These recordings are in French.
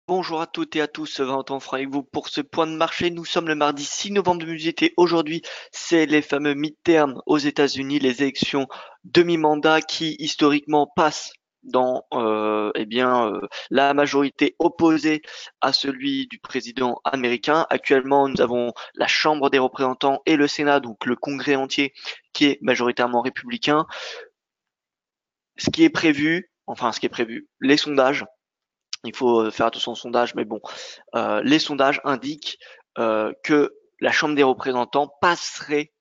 Bonjour à toutes et à tous, Valentin Franck avec vous pour ce point de marché. Nous sommes le mardi 6 novembre 2018 et aujourd'hui, c'est les fameux midterms aux États-Unis, les élections demi-mandat qui historiquement passent dans la majorité opposée à celui du président américain. Actuellement, nous avons la Chambre des représentants et le Sénat, donc le Congrès entier, qui est majoritairement républicain. Ce qui est prévu, les sondages. Il faut faire attention aux sondages, mais bon, les sondages indiquent que la Chambre des représentants passerait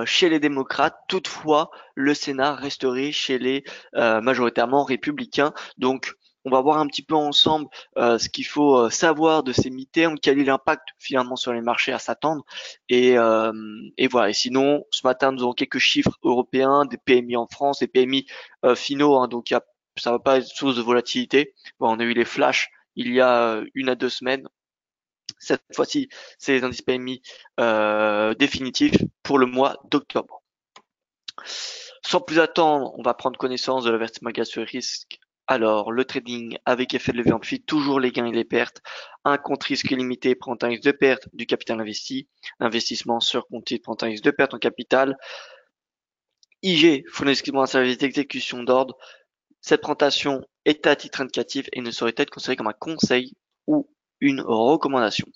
chez les démocrates. Toutefois, le Sénat resterait chez les majoritairement républicains. Donc, on va voir un petit peu ensemble ce qu'il faut savoir de ces mi-termes, quel est l'impact finalement sur les marchés à s'attendre. Et voilà. Et sinon, ce matin, nous aurons quelques chiffres européens, des PMI en France, des PMI finaux. Hein, donc, ça va pas être source de volatilité. Bon, on a eu les flashs il y a 1 à 2 semaines. Cette fois-ci, c'est les indices PMI définitifs pour le mois d'octobre. Sans plus attendre, on va prendre connaissance de l'avertissement gaz sur risque. Alors, le trading avec effet de levier amplifié, toujours les gains et les pertes. Un compte risque limité prend un risque de perte du capital investi. Investissement sur compte prend un risque de perte en capital. IG, fonds d'investissement un service d'exécution d'ordre. Cette présentation est à titre indicatif et ne saurait être considérée comme un conseil ou une recommandation.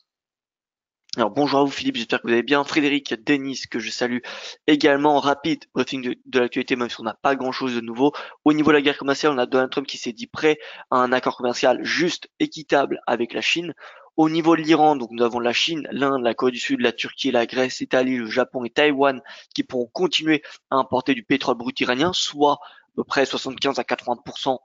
Alors bonjour à vous Philippe, j'espère que vous allez bien. Frédéric, Denis, que je salue également. Rapide briefing de l'actualité, même si on n'a pas grand chose de nouveau. Au niveau de la guerre commerciale, on a Donald Trump qui s'est dit prêt à un accord commercial juste, équitable avec la Chine. Au niveau de l'Iran, donc nous avons la Chine, l'Inde, la Corée du Sud, la Turquie, la Grèce, l'Italie, le Japon et Taïwan qui pourront continuer à importer du pétrole brut iranien, soit à peu près 75 à 80%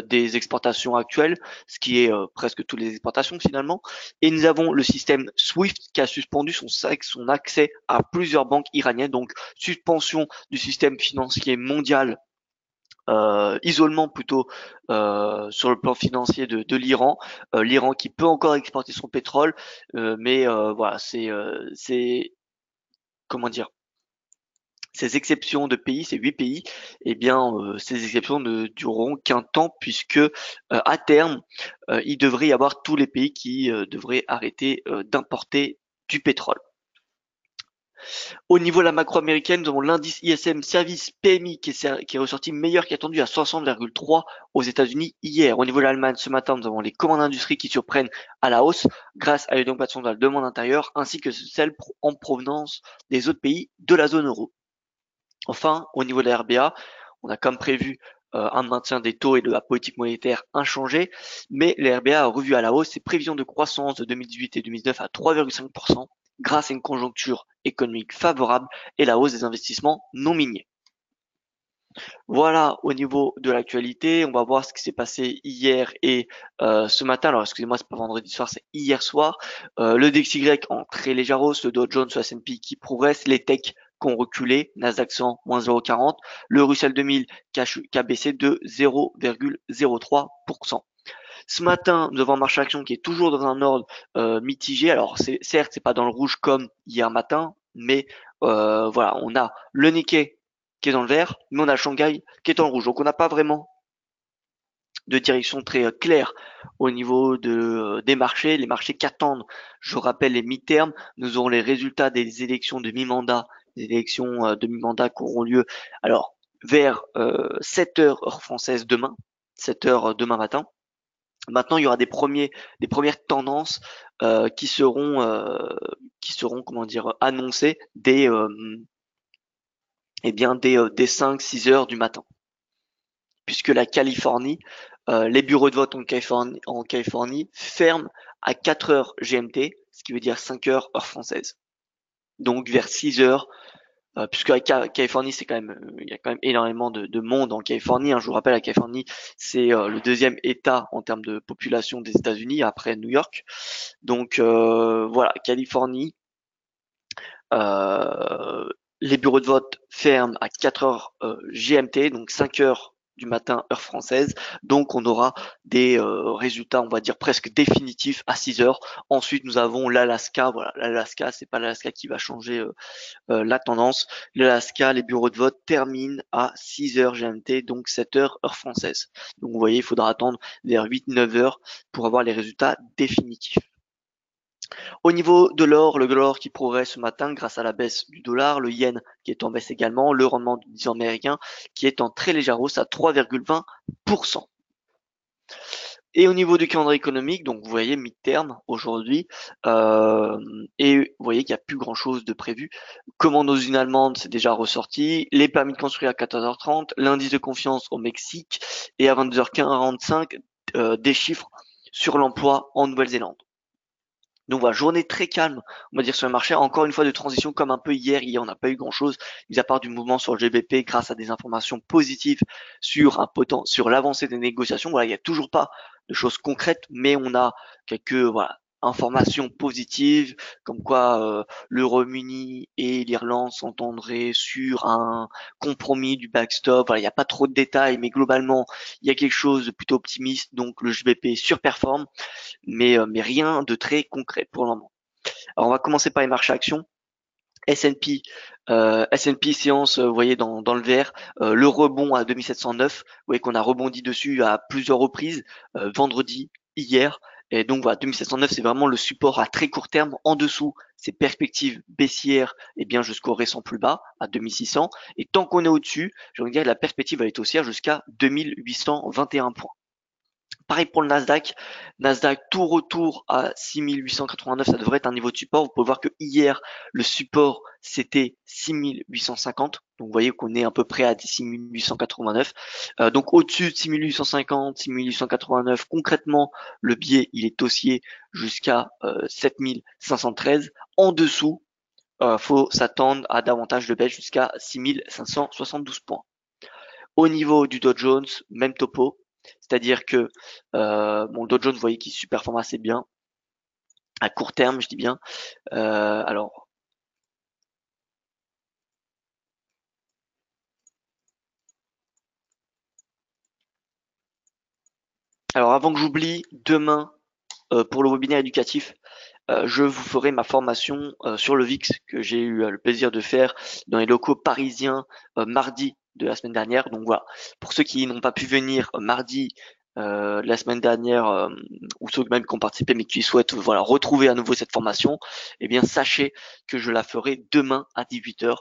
des exportations actuelles, ce qui est presque toutes les exportations finalement. Et nous avons le système SWIFT qui a suspendu son accès à plusieurs banques iraniennes, donc suspension du système financier mondial, isolement plutôt sur le plan financier de l'Iran. L'Iran qui peut encore exporter son pétrole, mais voilà, c'est comment dire, ces exceptions de pays, ces 8 pays, eh bien, ces exceptions ne dureront qu'un temps puisque à terme, il devrait y avoir tous les pays qui devraient arrêter d'importer du pétrole. Au niveau de la macro américaine, nous avons l'indice ISM Service PMI qui est ressorti meilleur qu'attendu à 60,3 aux États-Unis hier. Au niveau de l'Allemagne, ce matin, nous avons les commandes d'industrie qui surprennent à la hausse grâce à une augmentation de la demande intérieure ainsi que celle en provenance des autres pays de la zone euro. Enfin, au niveau de la RBA, on a comme prévu un maintien des taux et de la politique monétaire inchangée, mais la RBA a revu à la hausse ses prévisions de croissance de 2018 et 2019 à 3,5% grâce à une conjoncture économique favorable et la hausse des investissements non miniers. Voilà au niveau de l'actualité, on va voir ce qui s'est passé hier et ce matin. Alors excusez-moi, c'est pas vendredi soir, c'est hier soir. Le DXY en très légère hausse, le Dow Jones, le S&P qui progresse, les techs qui ont reculé, Nasdaq 100 moins 0,40, le Russell 2000 qui a baissé de 0,03%. Ce matin, nous avons un marché action qui est toujours dans un ordre mitigé. Alors certes, c'est pas dans le rouge comme hier matin, mais voilà, on a le Nikkei qui est dans le vert, mais on a Shanghai qui est dans le rouge. Donc on n'a pas vraiment de direction très claire au niveau des marchés. Les marchés qu'attendent, je rappelle les mi-termes, nous aurons les résultats des élections de mi-mandat, des élections de mi-mandat qui auront lieu alors vers 7 heures heure française demain, 7 heures demain matin. Maintenant, il y aura des premières tendances qui seront comment dire annoncées dès dès 5-6 heures du matin, puisque la Californie, les bureaux de vote en Californie ferment à 4 heures GMT, ce qui veut dire 5 heures heure française. Donc vers 6 heures, puisque la Californie, c'est quand même, il y a quand même énormément de monde en Californie. Hein. Je vous rappelle, la Californie, c'est le deuxième État en termes de population des États-Unis après New York. Donc voilà, Californie. Les bureaux de vote ferment à 4 heures GMT, donc 5 heures du matin, heure française. Donc, on aura des résultats, on va dire presque définitifs à 6 heures. Ensuite, nous avons l'Alaska. Voilà, l'Alaska, c'est pas l'Alaska qui va changer la tendance. L'Alaska, les bureaux de vote terminent à 6 heures GMT, donc 7 heures heure française. Donc, vous voyez, il faudra attendre vers 8-9 heures pour avoir les résultats définitifs. Au niveau de l'or, le dollar qui progresse ce matin grâce à la baisse du dollar, le yen qui est en baisse également, le rendement du 10 ans américain qui est en très légère hausse à 3,20%. Et au niveau du calendrier économique, donc vous voyez mi-terme aujourd'hui, et vous voyez qu'il n'y a plus grand-chose de prévu. Commande aux usines allemandes, c'est déjà ressorti. Les permis de construire à 14h30, l'indice de confiance au Mexique, et à 22h45, des chiffres sur l'emploi en Nouvelle-Zélande. Donc voilà, journée très calme, on va dire, sur le marché. Encore une fois, de transition comme un peu hier. Hier, on n'a pas eu grand-chose, mis à part du mouvement sur le GBP grâce à des informations positives sur sur l'avancée des négociations. Voilà, il n'y a toujours pas de choses concrètes, mais on a quelques informations positives, comme quoi le Royaume-Uni et l'Irlande s'entendraient sur un compromis du backstop. Voilà, il n'y a pas trop de détails, mais globalement, il y a quelque chose de plutôt optimiste. Donc le GBP surperforme, mais rien de très concret pour le moment. Alors on va commencer par les marchés actions. S&P, S&P séance, vous voyez dans le vert, le rebond à 2709, vous voyez qu'on a rebondi dessus à plusieurs reprises, vendredi, hier, et donc voilà, 2709 c'est vraiment le support à très court terme. En dessous, c'est perspective baissière, et bien jusqu'au récent plus bas à 2600, et tant qu'on est au-dessus, j'ai envie de dire la perspective va être haussière jusqu'à 2821 points. Pareil pour le Nasdaq. Nasdaq, tout retour à 6889, ça devrait être un niveau de support. Vous pouvez voir que hier, le support, c'était 6850. Donc, vous voyez qu'on est à peu près à 6889. Donc, au-dessus de 6850, 6889, concrètement, le biais, il est haussier jusqu'à 7513. En dessous, faut s'attendre à davantage de baisse jusqu'à 6572 points. Au niveau du Dow Jones, même topo, c'est-à-dire que bon, le Dow Jones, vous voyez qu'il se performe assez bien à court terme, je dis bien. Alors, avant que j'oublie, demain pour le webinaire éducatif, je vous ferai ma formation sur le VIX que j'ai eu le plaisir de faire dans les locaux parisiens mardi de la semaine dernière. Donc voilà, pour ceux qui n'ont pas pu venir mardi la semaine dernière, ou ceux même qui ont participé mais qui souhaitent voilà retrouver à nouveau cette formation, eh bien sachez que je la ferai demain à 18h.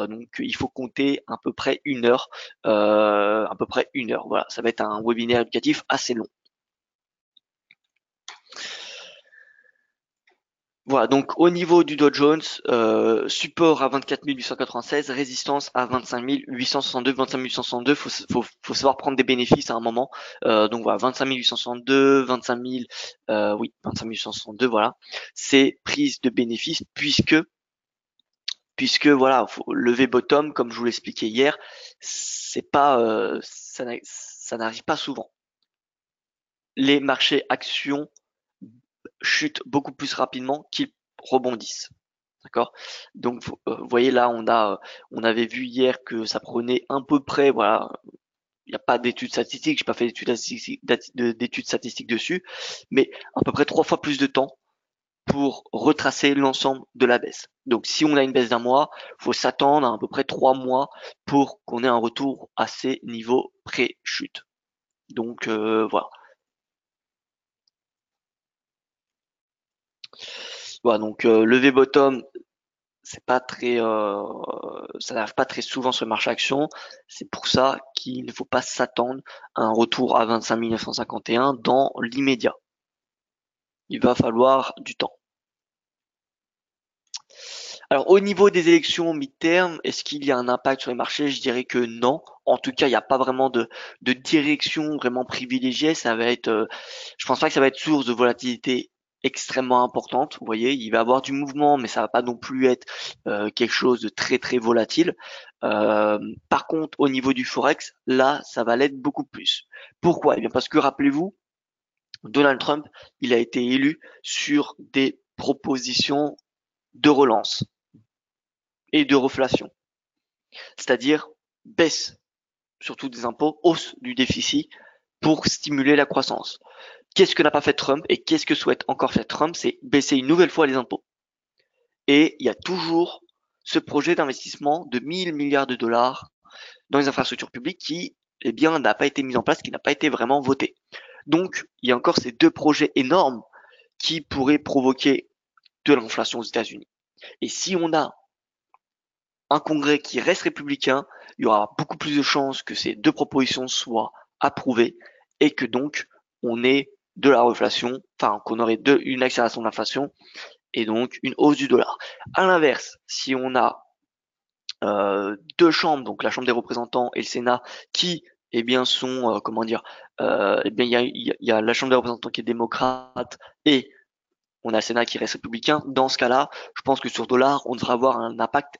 Donc il faut compter à peu près une heure, à peu près une heure. Voilà, ça va être un webinaire éducatif assez long. Voilà, donc au niveau du Dow Jones, support à 24 896, résistance à 25 862, 25 862, faut savoir prendre des bénéfices à un moment. Donc voilà, 25 862, 25 000, oui, 25 862, voilà, c'est prise de bénéfices puisque voilà, faut lever bottom, comme je vous l'expliquais hier, c'est pas, ça n'arrive pas souvent. Les marchés actions chutent beaucoup plus rapidement qu'ils rebondissent. D'accord. Donc vous voyez là, on avait vu hier que ça prenait à peu près, voilà, il n'y a pas d'études statistiques, j'ai pas fait d'études statistiques dessus, mais à peu près 3 fois plus de temps pour retracer l'ensemble de la baisse. Donc si on a une baisse d'un mois, faut s'attendre à peu près 3 mois pour qu'on ait un retour à ces niveaux pré-chute. Donc voilà. Voilà, donc lever bottom, c'est pas très, ça n'arrive pas très souvent sur le marché action. C'est pour ça qu'il ne faut pas s'attendre à un retour à 25 951 dans l'immédiat. Il va falloir du temps. Alors au niveau des élections mi-terme, est-ce qu'il y a un impact sur les marchés? Je dirais que non. En tout cas, il n'y a pas vraiment de direction vraiment privilégiée. Ça va être, je pense pas que ça va être source de volatilité extrêmement importante. Vous voyez, il va y avoir du mouvement, mais ça va pas non plus être quelque chose de très très volatile. Par contre, au niveau du forex, là, ça va l'être beaucoup plus. Pourquoi? Eh bien parce que rappelez-vous, Donald Trump, il a été élu sur des propositions de relance et de reflation, c'est-à-dire baisse surtout des impôts, hausse du déficit pour stimuler la croissance. Qu'est-ce que n'a pas fait Trump et qu'est-ce que souhaite encore faire Trump? C'est baisser une nouvelle fois les impôts. Et il y a toujours ce projet d'investissement de 1000 milliards de dollars dans les infrastructures publiques qui, eh bien, n'a pas été mis en place, qui n'a pas été vraiment voté. Donc, il y a encore ces deux projets énormes qui pourraient provoquer de l'inflation aux États-Unis. Et si on a un Congrès qui reste républicain, il y aura beaucoup plus de chances que ces deux propositions soient approuvées et que donc on ait de la reflation, enfin qu'on aurait une accélération de l'inflation et donc une hausse du dollar. À l'inverse, si on a deux chambres, donc la Chambre des représentants et le Sénat, qui eh bien sont comment dire, eh bien il y a la Chambre des représentants qui est démocrate et on a le Sénat qui reste républicain. Dans ce cas-là, je pense que sur le dollar, on devrait avoir un impact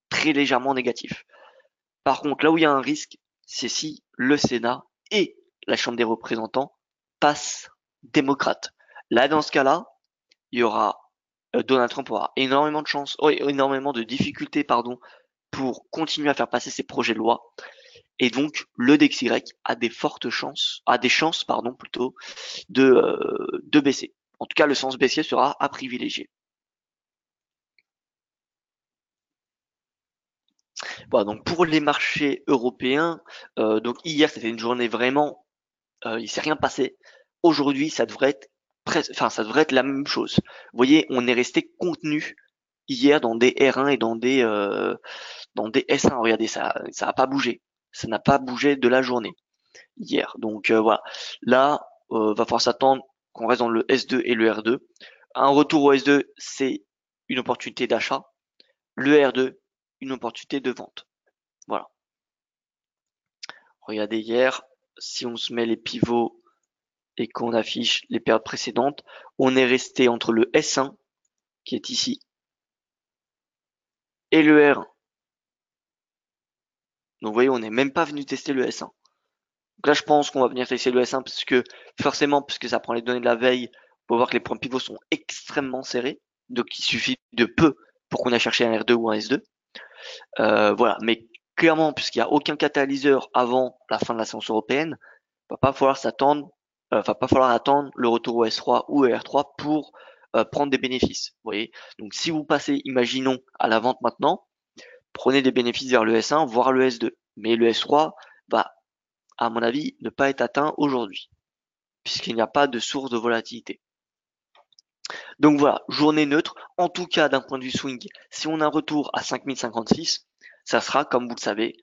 très légèrement négatif. Par contre, là où il y a un risque, c'est si le Sénat et la Chambre des représentants passent démocrates. Là, dans ce cas-là, il y aura Donald Trump aura énormément de chances, énormément de difficultés, pardon, pour continuer à faire passer ses projets de loi. Et donc, le DXY a des fortes chances, a des chances, pardon, plutôt, de baisser. En tout cas, le sens baissier sera à privilégier. Voilà, donc pour les marchés européens, donc hier c'était une journée vraiment, il s'est rien passé. Aujourd'hui, ça devrait être ça devrait être la même chose. Vous voyez, on est resté contenu hier dans des R1 et dans des S1. Regardez, ça n'a pas bougé. Ça n'a pas bougé de la journée hier. Donc voilà. Là, va falloir s'attendre qu'on reste dans le S2 et le R2. Un retour au S2, c'est une opportunité d'achat. Le R2, une opportunité de vente. Voilà. Regardez hier, si on se met les pivots et qu'on affiche les périodes précédentes, on est resté entre le S1, qui est ici, et le R1. Donc vous voyez, on n'est même pas venu tester le S1. Donc là, je pense qu'on va venir tester le S1 parce que forcément, puisque ça prend les données de la veille, on peut voir que les points pivots sont extrêmement serrés. Donc il suffit de peu pour qu'on aille chercher un R2 ou un S2. Voilà, mais clairement, puisqu'il n'y a aucun catalyseur avant la fin de la séance européenne, va pas falloir s'attendre, va pas falloir attendre le retour au S3 ou au R3 pour prendre des bénéfices. Vous voyez, donc si vous passez, imaginons, à la vente maintenant, prenez des bénéfices vers le S1, voire le S2. Mais le S3 va, à mon avis, ne pas être atteint aujourd'hui, puisqu'il n'y a pas de source de volatilité. Donc voilà, journée neutre. En tout cas, d'un point de vue swing, si on a un retour à 5056, ça sera, comme vous le savez,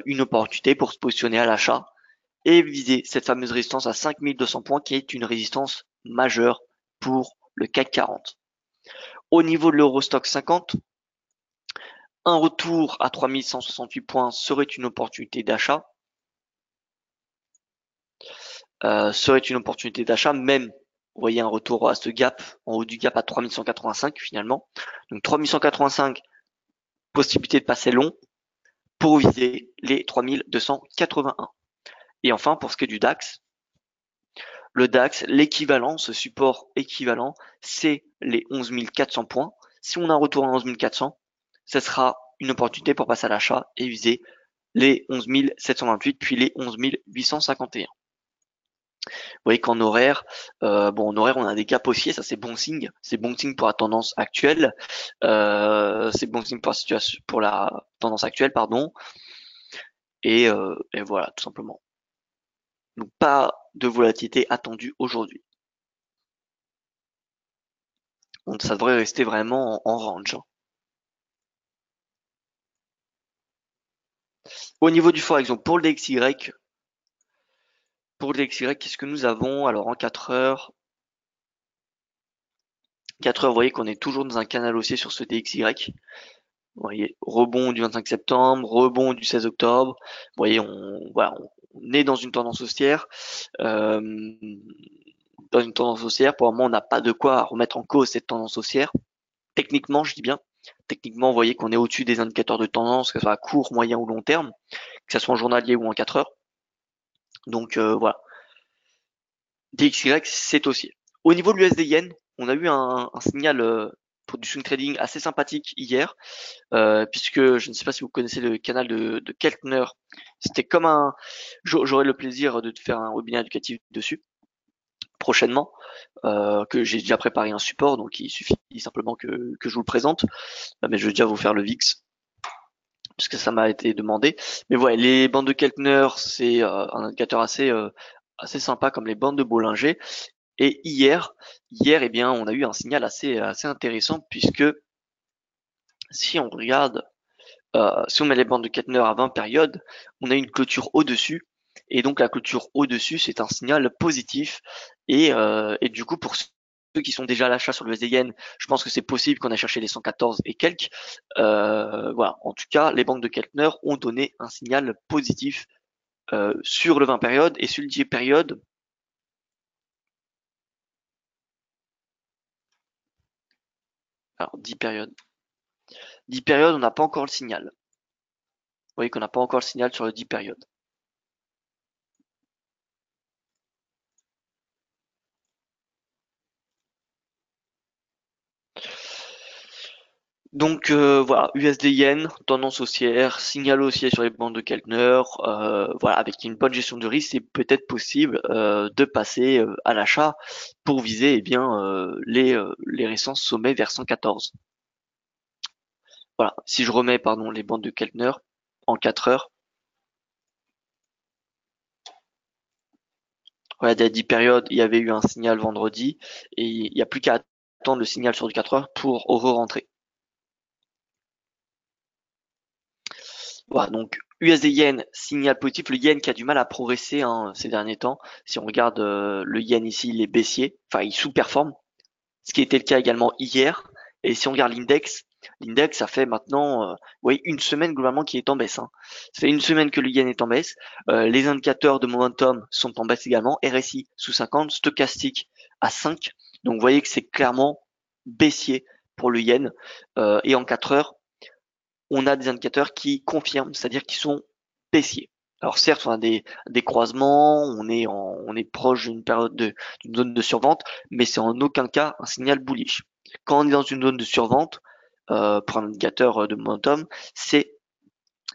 une opportunité pour se positionner à l'achat et viser cette fameuse résistance à 5200 points qui est une résistance majeure pour le CAC 40. Au niveau de l'Eurostock 50, un retour à 3168 points serait une opportunité d'achat. Même, vous voyez, un retour à ce gap, en haut du gap à 3185 finalement. Donc 3185, possibilité de passer long pour viser les 3281. Et enfin, pour ce qui est du DAX, le DAX, l'équivalent, ce support équivalent, c'est les 11 400 points. Si on a un retour à 11 400, ce sera une opportunité pour passer à l'achat et viser les 11 728 puis les 11 851. Vous voyez qu'en horaire, en horaire, on a des gaps haussiers, ça c'est bon signe. C'est bon signe pour la tendance actuelle. C'est bon signe pour la tendance actuelle, pardon. Et voilà, tout simplement. Donc pas de volatilité attendue aujourd'hui. Donc ça devrait rester vraiment en range. Au niveau du forex, donc pour le DXY, qu'est-ce que nous avons? Alors en 4 heures, vous voyez qu'on est toujours dans un canal haussier sur ce DXY. Vous voyez, rebond du 25 septembre, rebond du 16 octobre. Vous voyez, on est dans une tendance haussière. Pour le moment, on n'a pas de quoi remettre en cause cette tendance haussière. Techniquement, je dis bien. Techniquement, vous voyez qu'on est au-dessus des indicateurs de tendance, que ce soit à court, moyen ou long terme, que ce soit en journalier ou en 4 heures. Donc voilà. DXY, c'est haussier. Au niveau de l'USD Yen, on a eu un signal pour du swing trading assez sympathique hier, puisque je ne sais pas si vous connaissez le canal de Keltner. C'était comme un, j'aurai le plaisir de te faire un webinaire éducatif dessus prochainement, que j'ai déjà préparé un support, donc il suffit simplement que je vous le présente. Mais je vais déjà vous faire le VIX, puisque ça m'a été demandé. Mais voilà, les bandes de Keltner, c'est un indicateur assez sympa comme les bandes de Bollinger. Et hier, eh bien, on a eu un signal assez intéressant, puisque si on regarde, si on met les bandes de Keltner à 20 périodes, on a une clôture au-dessus. Et donc la clôture au-dessus, c'est un signal positif. Et du coup, pour ceux qui sont déjà à l'achat sur le USD je pense que c'est possible qu'on ait cherché les 114 et quelques. Voilà. En tout cas, les bandes de Keltner ont donné un signal positif sur le 20 périodes et sur le 10 périodes. Alors 10 périodes. 10 périodes, on n'a pas encore le signal. Vous voyez qu'on n'a pas encore le signal sur le 10 périodes. Donc voilà, USD Yen, tendance haussière, signal haussier sur les bandes de Keltner, voilà, avec une bonne gestion de risque, c'est peut-être possible de passer à l'achat pour viser bien les récents sommets vers 114. Voilà, si je remets pardon les bandes de Keltner en 4 heures, voilà, il y a 10 périodes, il y avait eu un signal vendredi et il n'y a plus qu'à attendre le signal sur du 4 heures pour re-rentrer. Voilà, donc USD Yen, signal positif. Le Yen qui a du mal à progresser ces derniers temps. Si on regarde le Yen ici, il est baissier, enfin il sous-performe, ce qui était le cas également hier. Et si on regarde l'index, ça fait maintenant, oui, une semaine globalement qui est en baisse. Ça fait une semaine que le Yen est en baisse. Les indicateurs de momentum sont en baisse également. RSI sous 50, stochastique à 5. Donc vous voyez que c'est clairement baissier pour le Yen. Et en 4 heures, on a des indicateurs qui confirment, c'est-à-dire qui sont baissiers. Alors certes, on a des croisements, on est proche d'une d'une zone de survente, mais c'est en aucun cas un signal bullish. Quand on est dans une zone de survente, pour un indicateur de momentum, c'est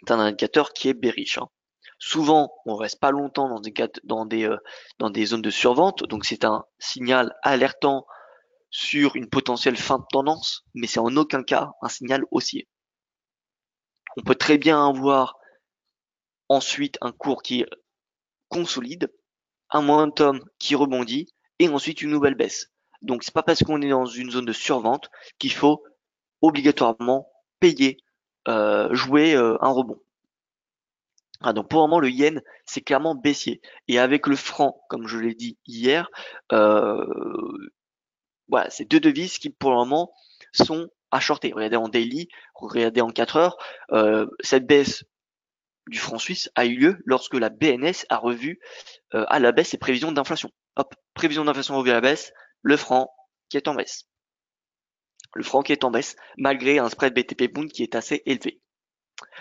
un indicateur qui est bearish. Souvent, on reste pas longtemps dans des zones de survente, donc c'est un signal alertant sur une potentielle fin de tendance, mais c'est en aucun cas un signal haussier. On peut très bien avoir ensuite un cours qui consolide, un momentum qui rebondit et ensuite une nouvelle baisse. Donc c'est pas parce qu'on est dans une zone de survente qu'il faut obligatoirement payer, jouer un rebond. Donc pour le moment le yen c'est clairement baissier et avec le franc comme je l'ai dit hier, euh, voilà c'est deux devises qui pour le moment sont à shorter. Regardez en daily, regardez en 4 heures, cette baisse du franc suisse a eu lieu lorsque la BNS a revu à la baisse ses prévisions d'inflation. Hop, prévision d'inflation revue à la baisse, le franc qui est en baisse. Le franc qui est en baisse, malgré un spread BTP Bund qui est assez élevé.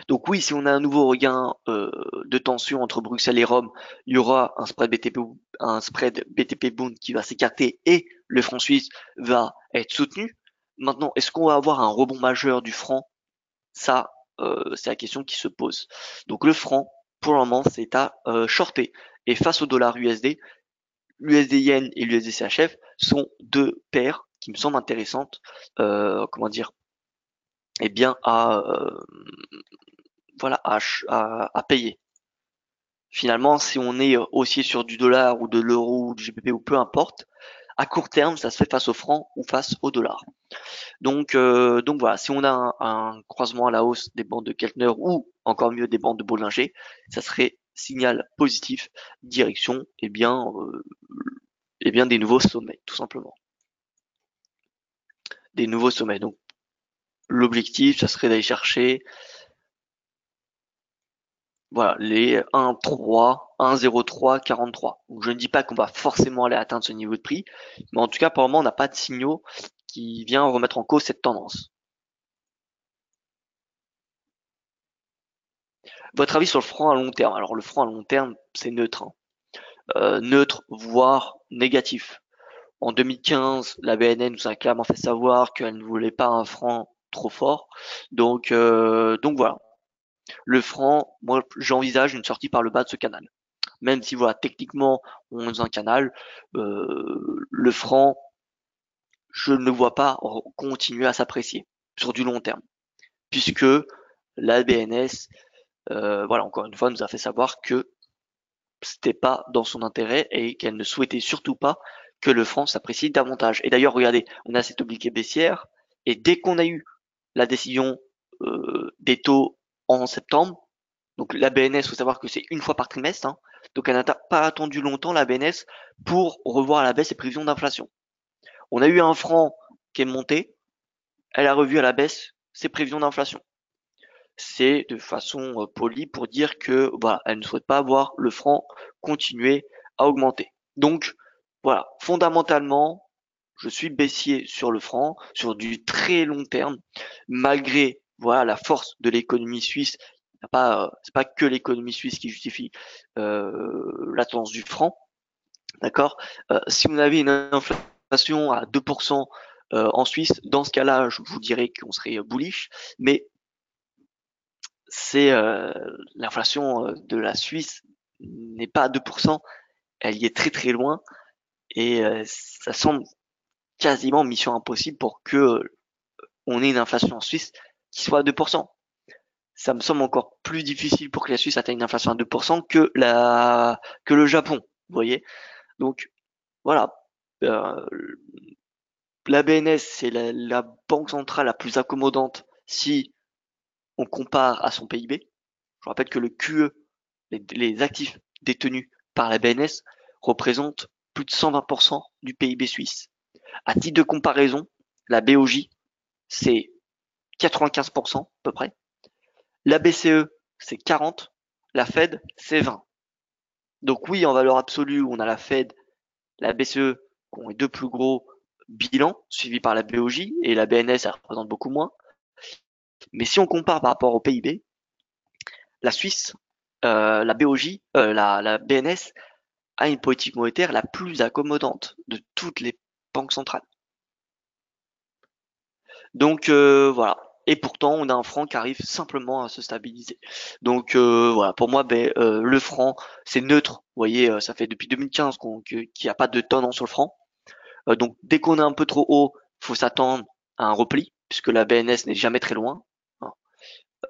Donc oui, si on a un nouveau regain de tension entre Bruxelles et Rome, il y aura un spread BTP Bund qui va s'écarter et le franc suisse va être soutenu. Maintenant, est-ce qu'on va avoir un rebond majeur du franc? Ça, c'est la question qui se pose. Donc le franc, pour le moment, c'est à shorter. Et face au dollar USD, l'USD Yen et l'USD CHF sont deux paires qui me semblent intéressantes, comment dire, eh bien voilà, à payer. Finalement, si on est haussier sur du dollar ou de l'euro ou du GBP ou peu importe, à court terme, ça se fait face au franc ou face au dollar. Donc voilà, si on a un croisement à la hausse des bandes de Keltner ou encore mieux des bandes de Bollinger, ça serait signal positif, direction, eh bien des nouveaux sommets, tout simplement. Des nouveaux sommets. Donc l'objectif, ça serait d'aller chercher voilà, les 1,3, 1,03, 43. Donc je ne dis pas qu'on va forcément aller atteindre ce niveau de prix, mais en tout cas pour le moment on n'a pas de signaux qui vient remettre en cause cette tendance. Votre avis sur le franc à long terme? Alors le franc à long terme, c'est neutre, neutre voire négatif. En 2015, la BNN nous a clairement fait savoir qu'elle ne voulait pas un franc trop fort. Donc voilà. Le franc, moi, j'envisage une sortie par le bas de ce canal. Même si voilà, techniquement, on est un canal, le franc, je ne le vois pas continuer à s'apprécier sur du long terme, puisque la BNS, voilà, encore une fois, nous a fait savoir que c'était pas dans son intérêt et qu'elle ne souhaitait surtout pas que le franc s'apprécie davantage. Et d'ailleurs, regardez, on a cette obliqué baissière, et dès qu'on a eu la décision des taux en septembre, donc la BNS, faut savoir que c'est une fois par trimestre, hein, donc elle n'a pas attendu longtemps la BNS pour revoir à la baisse ses prévisions d'inflation. On a eu un franc qui est monté, elle a revu à la baisse ses prévisions d'inflation. C'est de façon polie pour dire que voilà, elle ne souhaite pas voir le franc continuer à augmenter. Donc voilà, fondamentalement, je suis baissier sur le franc, sur du très long terme, malgré voilà la force de l'économie suisse. C'est pas que l'économie suisse qui justifie la tendance du franc, d'accord. Si on avait une inflation à 2% en Suisse, dans ce cas-là, je vous dirais qu'on serait bullish, mais c'est l'inflation de la Suisse n'est pas à 2%, elle y est très très loin et ça semble quasiment mission impossible pour que on ait une inflation en Suisse qui soit à 2%. Ça me semble encore plus difficile pour que la Suisse atteigne une inflation à 2% que le Japon, vous voyez. Donc voilà, euh, la BNS c'est la banque centrale la plus accommodante si on compare à son PIB. Je rappelle que le QE, les actifs détenus par la BNS représentent plus de 120% du PIB suisse. À titre de comparaison, la BOJ, c'est 95% à peu près. La BCE, c'est 40. La Fed, c'est 20. Donc oui, en valeur absolue, on a la Fed, la BCE, qui ont les deux plus gros bilans, suivis par la BOJ, et la BNS, ça représente beaucoup moins. Mais si on compare par rapport au PIB, la Suisse, la BOJ, la BNS a une politique monétaire la plus accommodante de toutes les banques centrales. Donc voilà. Et pourtant, on a un franc qui arrive simplement à se stabiliser. Donc voilà, pour moi, le franc, c'est neutre. Vous voyez, ça fait depuis 2015 qu'il n'y a pas de tendance sur le franc. Donc dès qu'on est un peu trop haut, faut s'attendre à un repli, puisque la BNS n'est jamais très loin.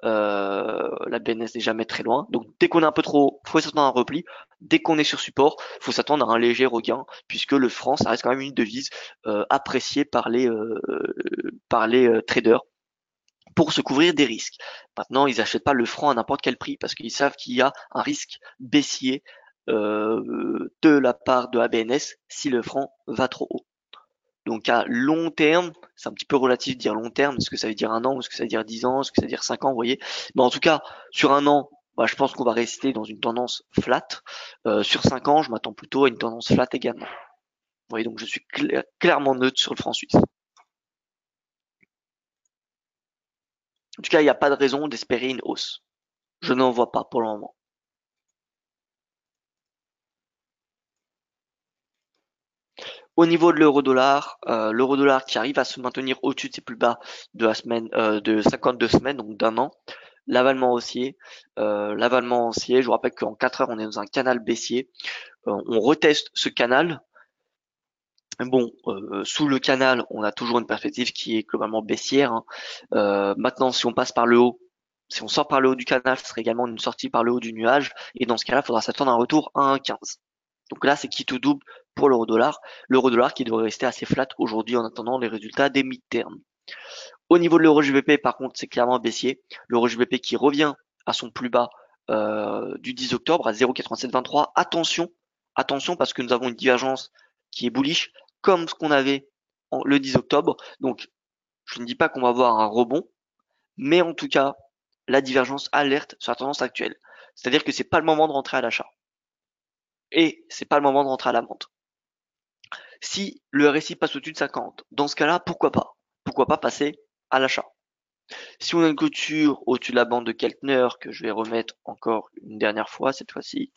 La BNS n'est jamais très loin. Donc dès qu'on est un peu trop haut, faut s'attendre à un repli. Dès qu'on est sur support, faut s'attendre à un léger regain, puisque le franc, ça reste quand même une devise appréciée par les traders pour se couvrir des risques. Maintenant, ils n'achètent pas le franc à n'importe quel prix parce qu'ils savent qu'il y a un risque baissier de la part de la BNS si le franc va trop haut. Donc à long terme, c'est un petit peu relatif de dire long terme, est-ce que ça veut dire un an, est-ce que ça veut dire 10 ans, est-ce que ça veut dire 5 ans, vous voyez. Mais en tout cas, sur un an, bah, je pense qu'on va rester dans une tendance flat. Sur 5 ans, je m'attends plutôt à une tendance flat également. Vous voyez, donc je suis clairement neutre sur le franc suisse. En tout cas, il n'y a pas de raison d'espérer une hausse. Je n'en vois pas pour le moment. Au niveau de l'euro-dollar qui arrive à se maintenir au-dessus de ses plus bas de la semaine, de 52 semaines, donc d'un an. L'avalement haussier, je vous rappelle qu'en 4 heures, on est dans un canal baissier. On reteste ce canal. Bon, sous le canal, on a toujours une perspective qui est globalement baissière, hein. Maintenant, si on passe par le haut, si on sort par le haut du canal, ce serait également une sortie par le haut du nuage. Et dans ce cas-là, il faudra s'attendre à un retour à 1,15. Donc là, c'est qui tout double pour l'euro-dollar. L'euro-dollar qui devrait rester assez flat aujourd'hui en attendant les résultats des mid-term. Au niveau de l'euro GBP, par contre, c'est clairement baissier. L'euro GBP qui revient à son plus bas du 10 octobre à 0,8723. Attention, attention parce que nous avons une divergence qui est bullish comme ce qu'on avait le 10 octobre. Donc, je ne dis pas qu'on va avoir un rebond, mais en tout cas, la divergence alerte sur la tendance actuelle. C'est-à-dire que c'est pas le moment de rentrer à l'achat. Et c'est pas le moment de rentrer à la vente. Si le RSI passe au-dessus de 50, dans ce cas-là, pourquoi pas? Pourquoi pas passer à l'achat? Si on a une clôture au-dessus de la bande de Keltner, que je vais remettre encore une dernière fois cette fois-ci,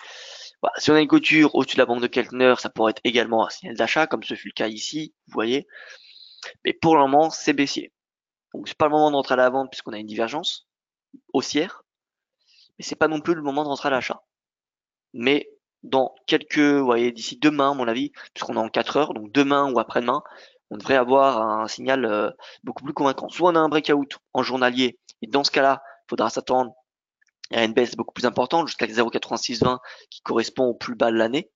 voilà, si on a une clôture au-dessus de la bande de Keltner, ça pourrait être également un signal d'achat, comme ce fut le cas ici, vous voyez. Mais pour le moment, c'est baissier. Donc c'est pas le moment d'entrer à la vente puisqu'on a une divergence haussière, mais c'est pas non plus le moment de rentrer à l'achat. Mais dans vous voyez, d'ici demain, à mon avis, puisqu'on est en 4 heures, donc demain ou après-demain, on devrait avoir un signal beaucoup plus convaincant. Soit on a un breakout en journalier, et dans ce cas-là, il faudra s'attendre à une baisse beaucoup plus importante, jusqu'à 0,8620 qui correspond au plus bas de l'année.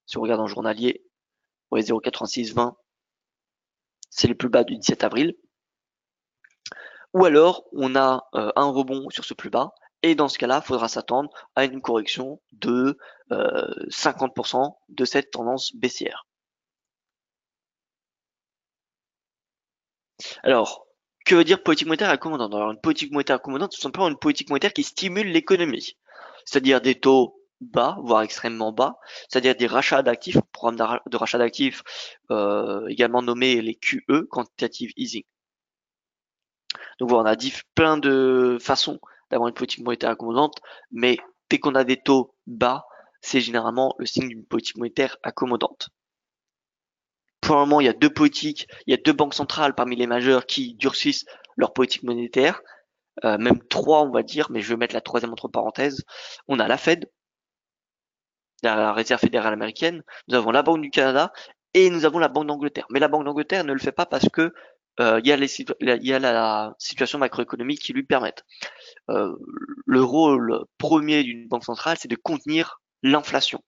Si on regarde en journalier, vous voyez 0,8620, c'est le plus bas du 17 avril. Ou alors, on a un rebond sur ce plus bas, et dans ce cas-là, il faudra s'attendre à une correction de 50% de cette tendance baissière. Alors, que veut dire politique monétaire accommodante? Alors, une politique monétaire accommodante, c'est tout simplement une politique monétaire qui stimule l'économie, c'est-à-dire des taux bas, voire extrêmement bas, c'est-à-dire des rachats d'actifs, programmes de rachat d'actifs, également nommés les QE, quantitative easing. Donc voilà, on a plein de façons d'avoir une politique monétaire accommodante, mais dès qu'on a des taux bas, c'est généralement le signe d'une politique monétaire accommodante. Pour le moment, il y a deux banques centrales parmi les majeures qui durcissent leur politique monétaire, même trois on va dire, mais je vais mettre la troisième entre parenthèses. On a la Fed, la Réserve fédérale américaine, nous avons la Banque du Canada et nous avons la Banque d'Angleterre. Mais la Banque d'Angleterre ne le fait pas parce que il y a la situation macroéconomique qui lui permettent. Euh, le rôle premier d'une banque centrale, c'est de contenir l'inflation,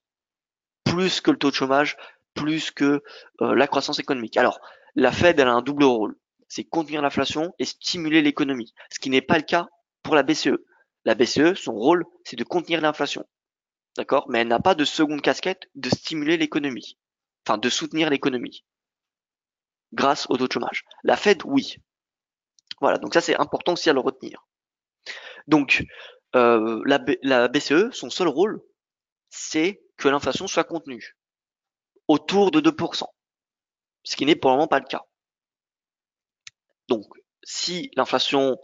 plus que le taux de chômage, plus que la croissance économique. Alors, la Fed, elle a un double rôle, c'est contenir l'inflation et stimuler l'économie, ce qui n'est pas le cas pour la BCE. La BCE, son rôle, c'est de contenir l'inflation, d'accord? Mais elle n'a pas de seconde casquette de stimuler l'économie, enfin de soutenir l'économie, grâce au taux de chômage. La Fed, oui. Voilà, donc ça c'est important aussi à le retenir. Donc, la BCE, son seul rôle, c'est que l'inflation soit contenue autour de 2%, ce qui n'est pour le moment pas le cas. Donc, si l'inflation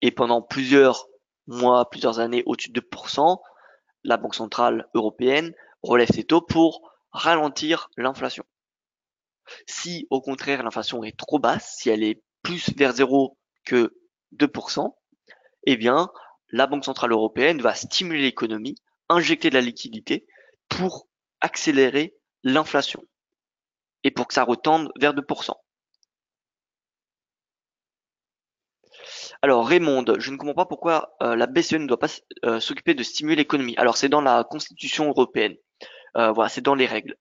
est pendant plusieurs mois, plusieurs années au-dessus de 2%, la Banque centrale européenne relève ses taux pour ralentir l'inflation. Si au contraire l'inflation est trop basse, si elle est plus vers zéro que 2%, eh bien la Banque centrale européenne va stimuler l'économie, injecter de la liquidité pour accélérer l'inflation et pour que ça retende vers 2%. Alors Raymond, je ne comprends pas pourquoi la BCE ne doit pas s'occuper de stimuler l'économie. Alors c'est dans la Constitution européenne. Voilà, c'est dans les règles.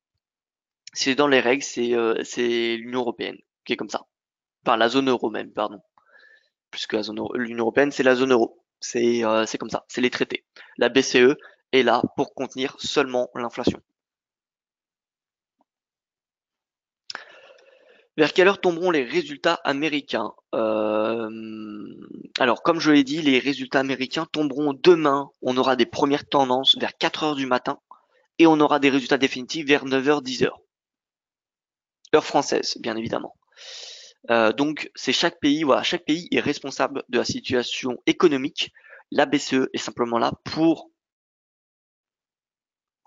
C'est dans les règles, c'est l'Union européenne qui est comme ça. Enfin la zone euro même, pardon. Puisque l'Union européenne, c'est la zone euro. C'est comme ça, c'est les traités. La BCE est là pour contenir seulement l'inflation. Vers quelle heure tomberont les résultats américains? Alors, comme je l'ai dit, les résultats américains tomberont demain. On aura des premières tendances vers 4 heures du matin et on aura des résultats définitifs vers 9 heures, 10 heures. Heure française, bien évidemment. Donc, c'est chaque pays, voilà, chaque pays est responsable de la situation économique. La BCE est simplement là pour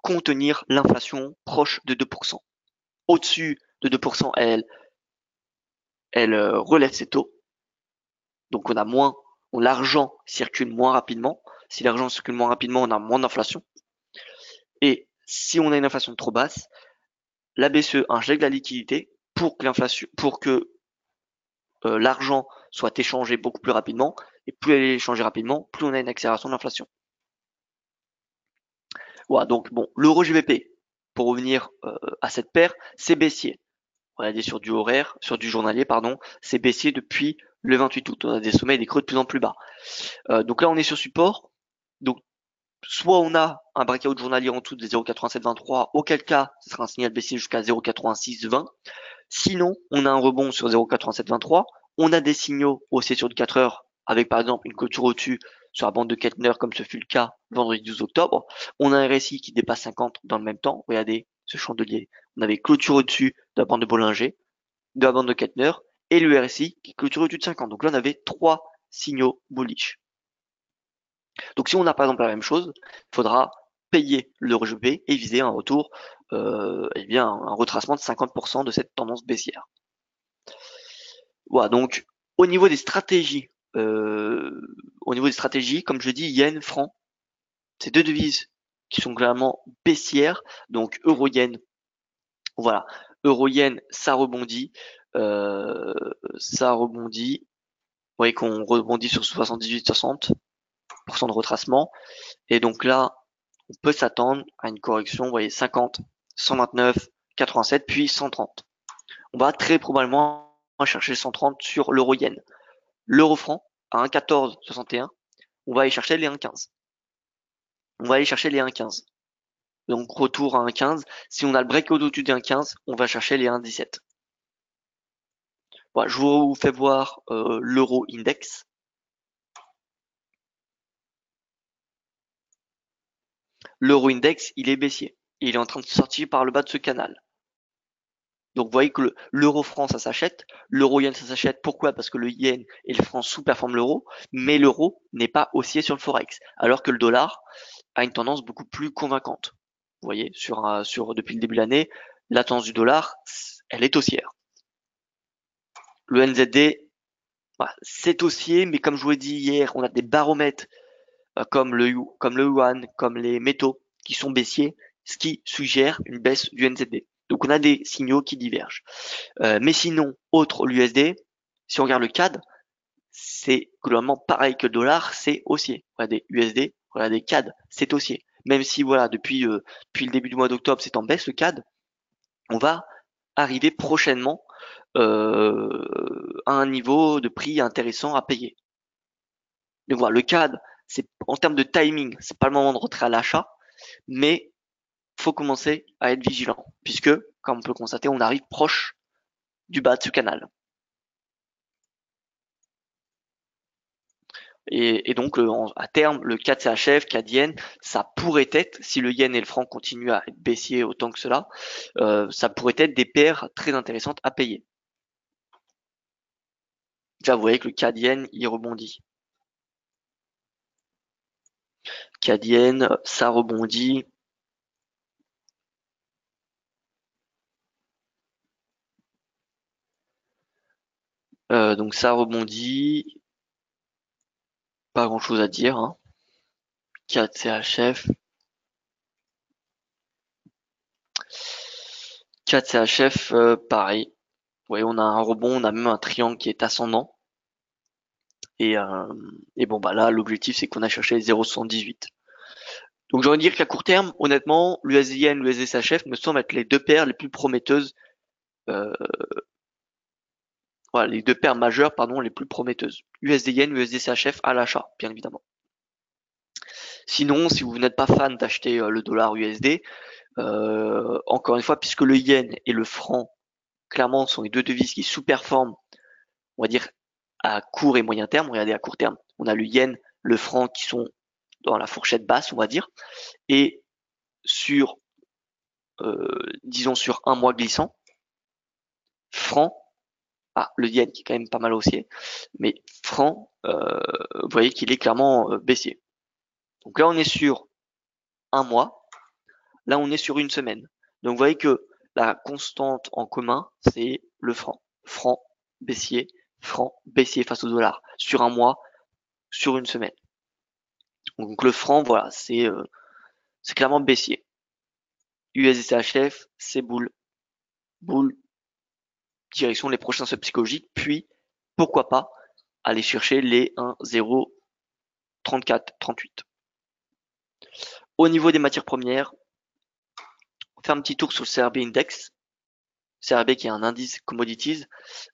contenir l'inflation proche de 2%. Au-dessus de 2%, elle relève ses taux. Donc l'argent circule moins rapidement. Si l'argent circule moins rapidement, on a moins d'inflation. Et si on a une inflation trop basse, la BCE injecte la liquidité pour que l'argent soit échangé beaucoup plus rapidement. Et plus elle est échangée rapidement, plus on a une accélération de l'inflation. Voilà, donc bon, l'euro GBP, pour revenir à cette paire, c'est baissier. Regardez sur du horaire, sur du journalier, pardon, c'est baissier depuis le 28 août. On a des sommets et des creux de plus en plus bas. Donc là, on est sur support. Donc, soit on a un breakout journalier en dessous des 0,8723, auquel cas, ce sera un signal baissier jusqu'à 0,8620. Sinon, on a un rebond sur 0,8723. On a des signaux haussiers sur du 4 heures, avec par exemple une clôture au-dessus sur la bande de Keltner, comme ce fut le cas vendredi 12 octobre. On a un RSI qui dépasse 50 dans le même temps. Regardez ce chandelier. On avait clôture au-dessus de la bande de Bollinger, de la bande de Keltner, et le RSI qui clôture au-dessus de 50. Donc là, on avait trois signaux bullish. Donc si on a par exemple la même chose, il faudra payer le RGB et viser un retour, eh bien un retracement de 50% de cette tendance baissière. Voilà, donc au niveau des stratégies, comme je dis, yen, franc, ces deux devises qui sont clairement baissières, donc euro-yen, voilà, euro-yen, ça rebondit, ça rebondit. Vous voyez qu'on rebondit sur 78-60% de retracement. Et donc là, on peut s'attendre à une correction, vous voyez, 50, 129, 87, puis 130. On va très probablement chercher 130 sur l'euro-yen. L'euro-franc à 1,1461, on va aller chercher les 1,15. On va aller chercher les 1,15. Donc retour à 1,15. Si on a le breakout au-dessus des 1,15, on va chercher les 1,17. Voilà, je vous fais voir l'euro index. L'euro index, il est baissier. Il est en train de sortir par le bas de ce canal. Donc vous voyez que l'euro franc ça s'achète, l'euro yen ça s'achète. Pourquoi? Parce que le yen et le franc sous-performent l'euro, mais l'euro n'est pas haussier sur le forex, alors que le dollar a une tendance beaucoup plus convaincante. Vous voyez, depuis le début de l'année, la tendance du dollar, elle est haussière. Le NZD, bah, c'est haussier, mais comme je vous l'ai dit hier, on a des baromètres comme le yuan, comme les métaux qui sont baissiers, ce qui suggère une baisse du NZD. Donc on a des signaux qui divergent. Mais sinon, autre l'USD, si on regarde le CAD, c'est globalement pareil que le dollar, c'est haussier. Regardez USD, regardez CAD, c'est haussier. Même si voilà, depuis le début du mois d'octobre, c'est en baisse le CAD, on va arriver prochainement à un niveau de prix intéressant à payer. Donc voilà, le CAD, c'est en termes de timing, c'est pas le moment de rentrer à l'achat, mais faut commencer à être vigilant, puisque, comme on peut constater, on arrive proche du bas de ce canal. Et donc, à terme, le CAD CHF, CAD yen, ça pourrait être, si le yen et le franc continuent à être baissiers autant que cela, ça pourrait être des paires très intéressantes à payer. Là, vous voyez que le CAD yen, il rebondit. CAD yen, ça rebondit. Donc ça rebondit. Pas grand chose à dire, hein. 4 CHF. 4 CHF, pareil. Vous voyez, on a un rebond, on a même un triangle qui est ascendant. Et bon, bah là, l'objectif, c'est qu'on a cherché 0,78. Donc j'ai envie de dire qu'à court terme, honnêtement, l'USD-Yen, l'USD-CHF me semblent être les deux paires les plus prometteuses. Voilà, les deux paires majeures, pardon, les plus prometteuses. USD-Yen, USD-CHF à l'achat, bien évidemment. Sinon, si vous n'êtes pas fan d'acheter le dollar USD, encore une fois, puisque le yen et le franc, clairement, sont les deux devises qui sous-performent, on va dire, à court et moyen terme. Regardez, à court terme, on a le yen, le franc qui sont dans la fourchette basse, on va dire. Et sur, disons, sur un mois glissant, franc, le yen qui est quand même pas mal haussier, mais franc, vous voyez qu'il est clairement baissier. Donc là, on est sur un mois. Là, on est sur une semaine. Donc vous voyez que la constante en commun, c'est le franc. Franc baissier face au dollar. Sur un mois, sur une semaine. Donc le franc, voilà, c'est clairement baissier. USD-CHF, c'est boule. Boule, direction les prochains seuils psychologiques, puis pourquoi pas aller chercher les 1,034, 38. Au niveau des matières premières, on fait un petit tour sur le CRB Index. CRB qui est un indice commodities.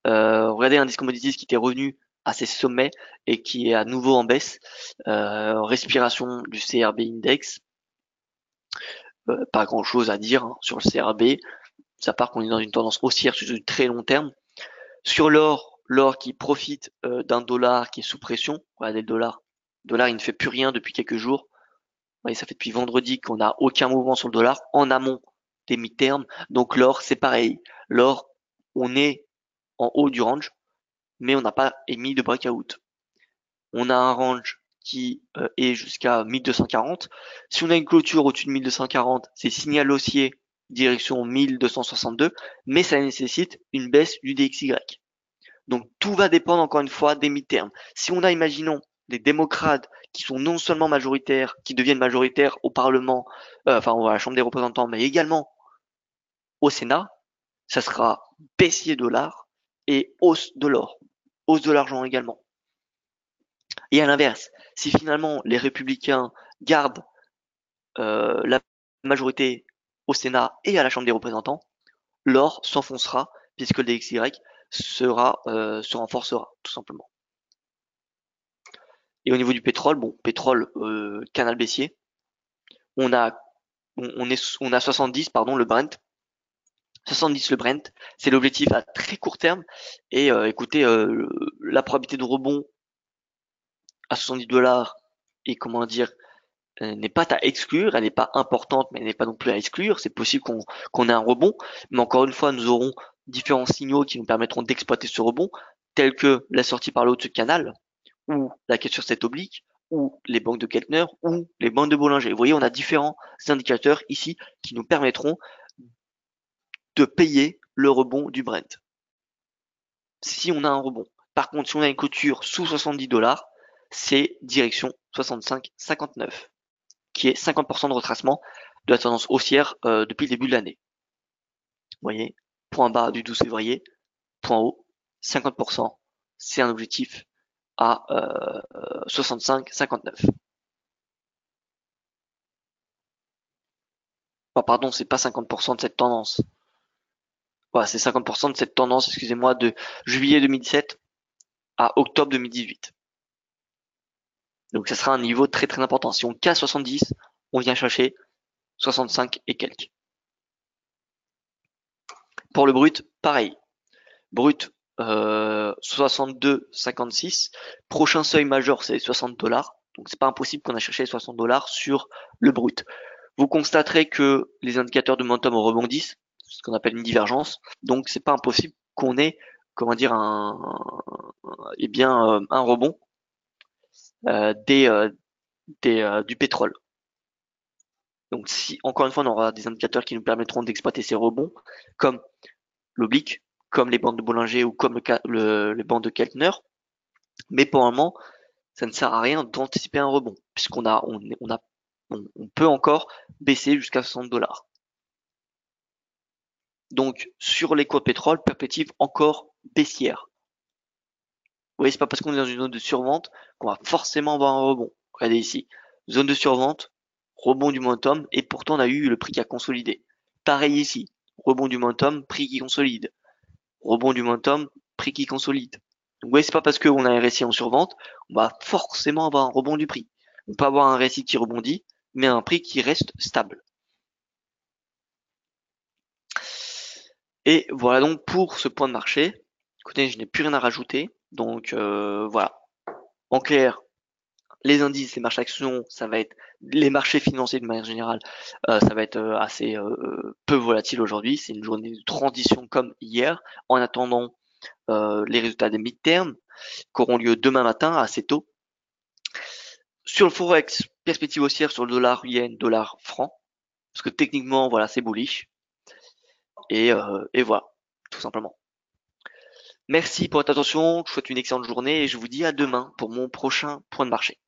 Regardez l'indice commodities qui était revenu à ses sommets et qui est à nouveau en baisse. Respiration du CRB Index. Pas grand chose à dire hein, sur le CRB. Ça part qu'on est dans une tendance haussière sur du très long terme. Sur l'or, l'or qui profite d'un dollar qui est sous pression. Regardez le dollar. Le dollar, il ne fait plus rien depuis quelques jours. Vous voyez, ça fait depuis vendredi qu'on n'a aucun mouvement sur le dollar en amont des mi-termes. Donc l'or, c'est pareil. L'or, on est en haut du range, mais on n'a pas émis de breakout. on a un range qui est jusqu'à 1240. Si on a une clôture au-dessus de 1240, c'est signal haussier direction 1262, mais ça nécessite une baisse du DXY. Donc tout va dépendre encore une fois des mi-termes. Si on a, imaginons, des démocrates qui sont non seulement majoritaires, qui deviennent majoritaires au Parlement, enfin à la Chambre des représentants, mais également au Sénat, ça sera baissier dollar et hausse de l'or, hausse de l'argent également. Et à l'inverse, si finalement les républicains gardent la majorité au Sénat et à la Chambre des représentants, l'or s'enfoncera puisque le DXY se renforcera tout simplement. Et au niveau du pétrole, bon, pétrole canal baissier, on a 70, pardon, le Brent. 70 le Brent, c'est l'objectif à très court terme. Et écoutez, la probabilité de rebond à 70 dollars et comment dire n'est pas à exclure, elle n'est pas importante, mais elle n'est pas non plus à exclure. C'est possible qu'on ait un rebond, mais encore une fois, nous aurons différents signaux qui nous permettront d'exploiter ce rebond, tels que la sortie par le haut de ce canal, ou la quête sur cette oblique, ou les banques de Keltner, ou les banques de Bollinger. Vous voyez, on a différents indicateurs ici qui nous permettront de payer le rebond du Brent. Si on a un rebond. Par contre, si on a une clôture sous 70 dollars, c'est direction 65,59, qui est 50% de retracement de la tendance haussière depuis le début de l'année. Vous voyez, point bas du 12 février, point haut, 50%, c'est un objectif à 65,59. Oh, pardon, c'est pas 50% de cette tendance. Voilà, c'est 50% de cette tendance, excusez-moi, de juillet 2017 à octobre 2018. Donc ça sera un niveau très très important. Si on casse 70, on vient chercher 65 et quelques. Pour le brut, pareil. Brut 62,56. Prochain seuil majeur, c'est 60 dollars. Donc c'est pas impossible qu'on a cherché 60 dollars sur le brut. Vous constaterez que les indicateurs de momentum rebondissent, ce qu'on appelle une divergence. Donc c'est pas impossible qu'on ait, comment dire, un rebond du pétrole. Donc si encore une fois on aura des indicateurs qui nous permettront d'exploiter ces rebonds, comme l'oblique, comme les bandes de Bollinger ou comme les bandes de Keltner, mais pour le moment ça ne sert à rien d'anticiper un rebond puisqu'on on peut encore baisser jusqu'à 60 dollars. Donc sur les cours de pétrole, perspective encore baissière. Vous voyez, c'est pas parce qu'on est dans une zone de survente qu'on va forcément avoir un rebond. Regardez ici, zone de survente, rebond du momentum, et pourtant on a eu le prix qui a consolidé. Pareil ici, rebond du momentum, prix qui consolide. Rebond du momentum, prix qui consolide. Donc vous voyez, c'est pas parce qu'on a un RSI en survente, on va forcément avoir un rebond du prix. On peut avoir un RSI qui rebondit, mais un prix qui reste stable. Et voilà donc pour ce point de marché. Écoutez, je n'ai plus rien à rajouter. Donc voilà. En clair, les indices, les marchés actions, ça va être les marchés financiers de manière générale, ça va être assez peu volatile aujourd'hui. C'est une journée de transition comme hier, en attendant les résultats des mid-term qui auront lieu demain matin assez tôt. Sur le forex, perspective haussière sur le dollar yen, dollar franc, parce que techniquement, voilà, c'est bullish. Et voilà, tout simplement. Merci pour votre attention, je vous souhaite une excellente journée et je vous dis à demain pour mon prochain point de marché.